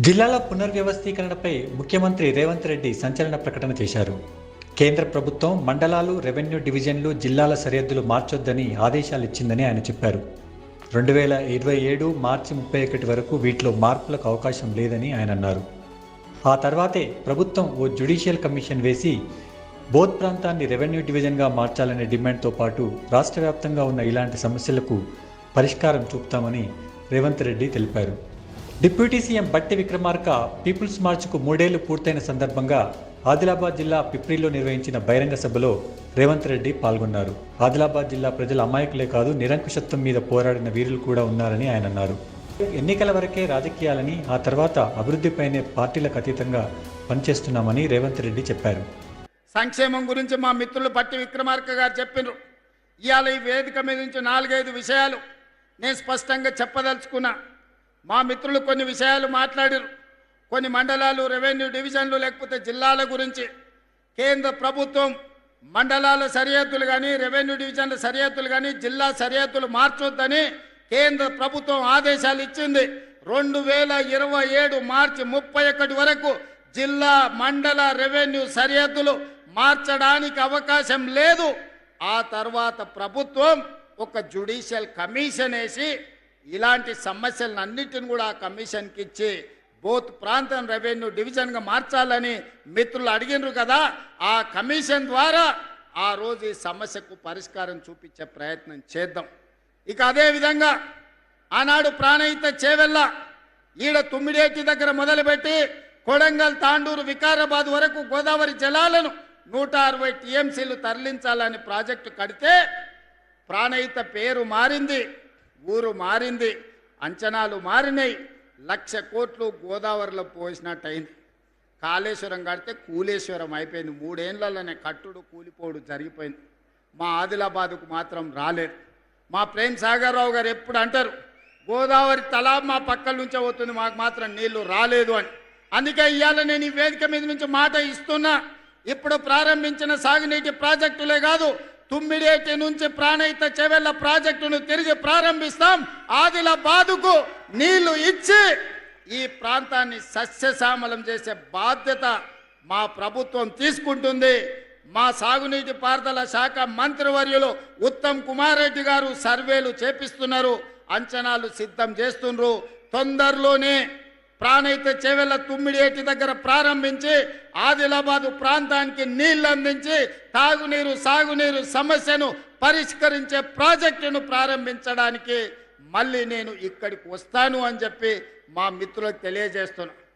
జిల్లాల పునర్వ్యవస్థీకరణపై ముఖ్యమంత్రి రేవంత్ రెడ్డి సంచలన ప్రకటన చేశారు. కేంద్ర ప్రభుత్వం మండలాలు, రెవెన్యూ డివిజన్లు, జిల్లాల సరిహద్దులు మార్చొద్దని ఆదేశాలిచ్చిందని ఆయన చెప్పారు. 2027 మార్చి 31 వరకు వీటిలో మార్పులకు అవకాశం లేదని ఆయన అన్నారు. ఆ తర్వాతే ప్రభుత్వం ఓ జ్యుడిషియల్ కమిషన్ వేసి బోధ్ ప్రాంతాన్ని రెవెన్యూ డివిజన్గా మార్చాలనే డిమాండ్తో పాటు రాష్ట్ర వ్యాప్తంగా ఉన్న ఇలాంటి సమస్యలకు పరిష్కారం చూపుతామని రేవంత్ రెడ్డి తెలిపారు. డిప్యూటీ సీఎం బట్టి విక్రమార్క పీపుల్స్ మార్చ్కు 3 ఏళ్లు పూర్తయిన సందర్భంగా ఆదిలాబాద్ జిల్లా పిప్రిలో నిర్వహించిన బహిరంగ సభలో రేవంత్ రెడ్డి పాల్గొన్నారు. ఆదిలాబాద్ జిల్లా ప్రజల అమాయకులే కాదు, నిరంకుశత్వం మీద పోరాడిన వీరులు కూడా ఉన్నారని ఆయన అన్నారు. ఎన్నికల వరకే రాజకీయాలని, ఆ తర్వాత అభివృద్ధిపైనే పార్టీలకు అతీతంగా పనిచేస్తున్నామని రేవంత్ రెడ్డి చెప్పారు. సంక్షేమం గురించి మా మిత్రులు బట్టి విక్రమార్క గారు చెప్పినారు. ఇవాళ ఈ వేదిక మీద నుంచి 4-5 విషయాలు నేను స్పష్టంగా చెప్పదలుచుకున్నా. మా మిత్రులు కొన్ని విషయాలు మాట్లాడారు. కొన్ని మండలాలు, రెవెన్యూ డివిజన్లు లేకపోతే జిల్లాల గురించి కేంద్ర ప్రభుత్వం మండలాల సరిహద్దులు కానీ, రెవెన్యూ డివిజన్ల సరిహద్దులు కానీ, జిల్లా సరిహద్దులు మార్చొద్దని కేంద్ర ప్రభుత్వం ఆదేశాలు ఇచ్చింది. 2027 మార్చి 31 వరకు జిల్లా, మండల, రెవెన్యూ సరిహద్దులు మార్చడానికి అవకాశం లేదు. ఆ తర్వాత ప్రభుత్వం ఒక జ్యుడిషియల్ కమిషన్ వేసి ఇలాంటి సమస్యలన్నిటిని కూడా ఆ కమిషన్కి ఇచ్చి బోత్ ప్రాంతం రెవెన్యూ డివిజన్గా మార్చాలని మిత్రులు అడిగినారు కదా. ఆ కమిషన్ ద్వారా ఆ రోజు ఈ సమస్యకు పరిష్కారం చూపించే ప్రయత్నం చేద్దాం. ఇక అదేవిధంగా ఆనాడు ప్రాణహిత చేవెళ్ళ ఈడ తుమ్మిడేటి దగ్గర మొదలుపెట్టి కొడంగల్, తాండూరు, వికారాబాద్ వరకు గోదావరి జలాలను 160 టీఎంసీలు తరలించాలని ప్రాజెక్టు కడితే ప్రాణహిత పేరు మారింది, ఊరు మారింది, అంచనాలు మారినాయి. 1,00,000 కోట్లు గోదావరిలో పోసినట్టయింది. కాళేశ్వరం కడితే కూలేశ్వరం అయిపోయింది. 3 ఏళ్లలోనే కట్టుడు కూలిపోడు జరిగిపోయింది. మా ఆదిలాబాదుకు మాత్రం రాలేదు. మా ప్రేమ్ సాగర్ రావు గారు ఎప్పుడు అంటారు, గోదావరి తలా మా పక్కల నుంచే పోతుంది, మాకు మాత్రం నీళ్లు రాలేదు అని. అందుకే ఇవాళ నేను ఈ వేదిక మీద నుంచి మాట ఇస్తున్నా. ఇప్పుడు ప్రారంభించిన సాగునీటి ప్రాజెక్టులే కాదు, తుమ్మిడేటి నుంచి ప్రాణహిత చెవెళ్ళ ప్రాజెక్టును తిరిగి ప్రారంభిస్తాం. ఆదిలాబాదుకు నీళ్లు ఇచ్చి ఈ ప్రాంతాన్ని సస్యశ్యామలం చేసే బాధ్యత మా ప్రభుత్వం తీసుకుంటుంది. మా సాగునీటి పారుదల శాఖ మంత్రివర్యులు ఉత్తమ్ కుమార్ రెడ్డి గారు సర్వేలు చేపిస్తున్నారు, అంచనాలు సిద్ధం చేస్తున్నారు. తొందరలోనే ప్రాణహిత చేవెళ్ళ తుమ్మిడేటి దగ్గర ప్రారంభించి ఆదిలాబాదు ప్రాంతానికి నీళ్లు అందించి తాగునీరు, సాగునీరు సమస్యను పరిష్కరించే ప్రాజెక్టును ప్రారంభించడానికి మళ్ళీ నేను ఇక్కడికి వస్తాను అని చెప్పి మా మిత్రులకు తెలియజేస్తున్నాను.